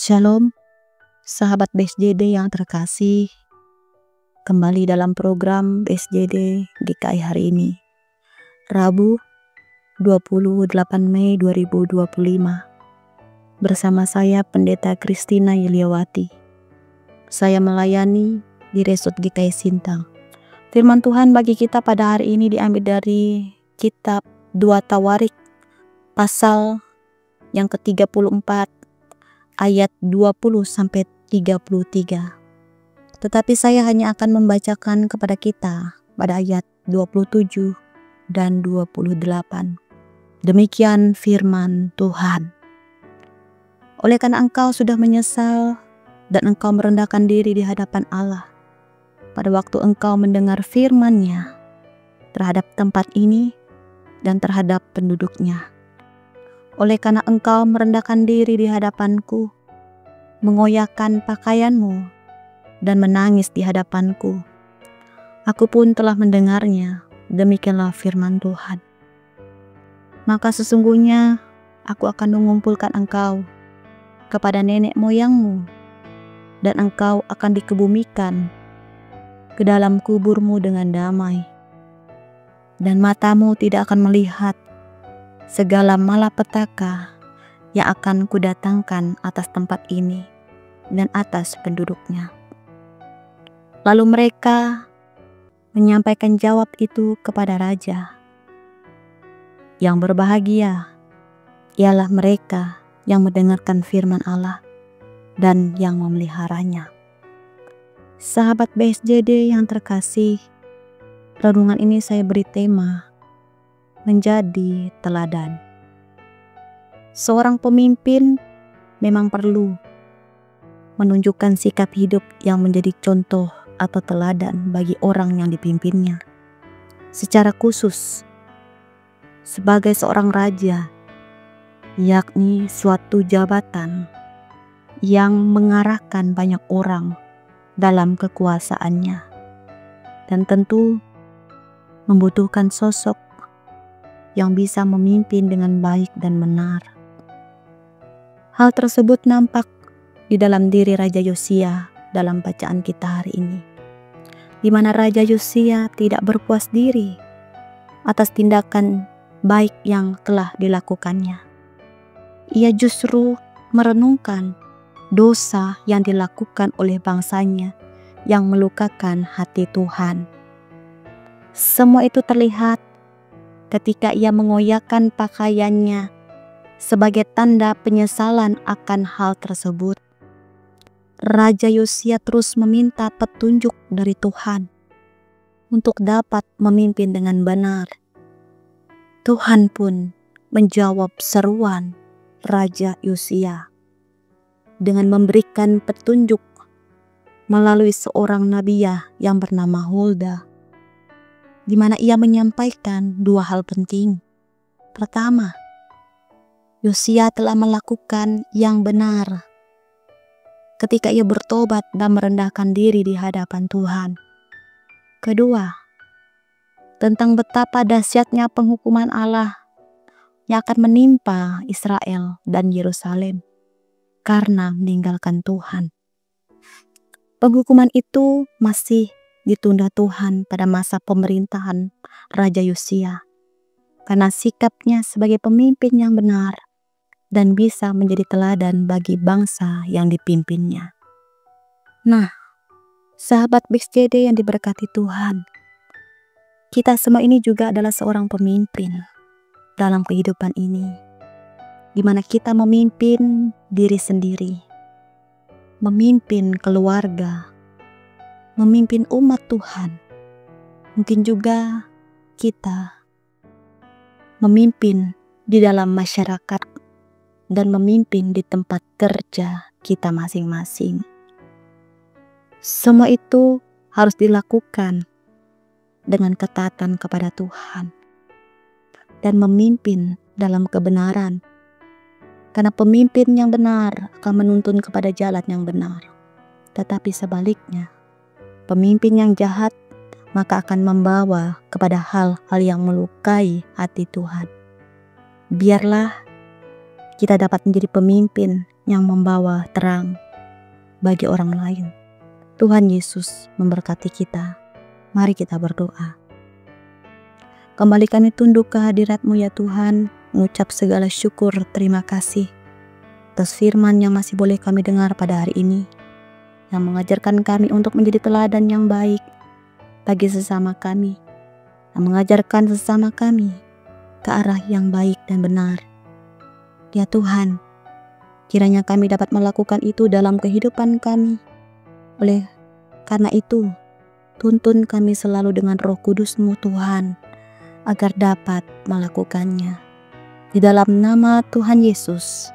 Shalom, sahabat BSJD yang terkasih. Kembali dalam program BSJD GKI hari ini, Rabu 28 Mei 2025. Bersama saya Pendeta Kristina Yuliawati. Saya melayani di Resort GKI Sintang. Firman Tuhan bagi kita pada hari ini diambil dari kitab 2 Tawarik pasal yang ke-34 ayat 20-33. Tetapi saya hanya akan membacakan kepada kita pada ayat 27 dan 28. Demikian firman Tuhan. Oleh karena engkau sudah menyesal dan engkau merendahkan diri di hadapan Allah, pada waktu engkau mendengar firman-Nya terhadap tempat ini dan terhadap penduduknya. Oleh karena engkau merendahkan diri di hadapanku, mengoyakkan pakaianmu, dan menangis di hadapanku, aku pun telah mendengarnya. Demikianlah firman Tuhan. Maka sesungguhnya aku akan mengumpulkan engkau kepada nenek moyangmu, dan engkau akan dikebumikan ke dalam kuburmu dengan damai, dan matamu tidak akan melihat segala malapetaka yang akan kudatangkan atas tempat ini dan atas penduduknya. Lalu mereka menyampaikan jawab itu kepada raja. Yang berbahagia ialah mereka yang mendengarkan firman Allah dan yang memeliharanya. Sahabat BSJD yang terkasih, renungan ini saya beri tema menjadi teladan. Seorang pemimpin memang perlu menunjukkan sikap hidup yang menjadi contoh atau teladan bagi orang yang dipimpinnya. Secara khusus, sebagai seorang raja, yakni suatu jabatan yang mengarahkan banyak orang dalam kekuasaannya, dan tentu membutuhkan sosok yang bisa memimpin dengan baik dan benar. Hal tersebut nampak di dalam diri Raja Yosia dalam bacaan kita hari ini, di mana Raja Yosia tidak berpuas diri atas tindakan baik yang telah dilakukannya. Ia justru merenungkan dosa yang dilakukan oleh bangsanya yang melukakan hati Tuhan. Semua itu terlihat ketika ia mengoyakkan pakaiannya sebagai tanda penyesalan akan hal tersebut. Raja Yosia terus meminta petunjuk dari Tuhan untuk dapat memimpin dengan benar. Tuhan pun menjawab seruan Raja Yosia dengan memberikan petunjuk melalui seorang nabiah yang bernama Hulda, di mana ia menyampaikan dua hal penting. Pertama, Yosia telah melakukan yang benar ketika ia bertobat dan merendahkan diri di hadapan Tuhan. Kedua, tentang betapa dahsyatnya penghukuman Allah yang akan menimpa Israel dan Yerusalem karena meninggalkan Tuhan. Penghukuman itu masih ditunda Tuhan pada masa pemerintahan Raja Yosia karena sikapnya sebagai pemimpin yang benar dan bisa menjadi teladan bagi bangsa yang dipimpinnya. Nah, sahabat BSJD yang diberkati Tuhan, kita semua ini juga adalah seorang pemimpin dalam kehidupan ini, di mana kita memimpin diri sendiri, memimpin keluarga, memimpin umat Tuhan. Mungkin juga kita memimpin di dalam masyarakat dan memimpin di tempat kerja kita masing-masing. Semua itu harus dilakukan dengan ketaatan kepada Tuhan dan memimpin dalam kebenaran, karena pemimpin yang benar akan menuntun kepada jalan yang benar. Tetapi sebaliknya, pemimpin yang jahat maka akan membawa kepada hal-hal yang melukai hati Tuhan. Biarlah kita dapat menjadi pemimpin yang membawa terang bagi orang lain. Tuhan Yesus memberkati kita. Mari kita berdoa. Kembali kami tunduk ke hadirat-Mu ya Tuhan, mengucap segala syukur terima kasih atas firman yang masih boleh kami dengar pada hari ini, yang mengajarkan kami untuk menjadi teladan yang baik bagi sesama kami, yang mengajarkan sesama kami ke arah yang baik dan benar. Ya Tuhan, kiranya kami dapat melakukan itu dalam kehidupan kami. Oleh karena itu, tuntun kami selalu dengan Roh Kudus-Mu Tuhan, agar dapat melakukannya. Di dalam nama Tuhan Yesus,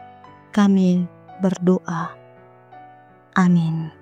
kami berdoa. Amin.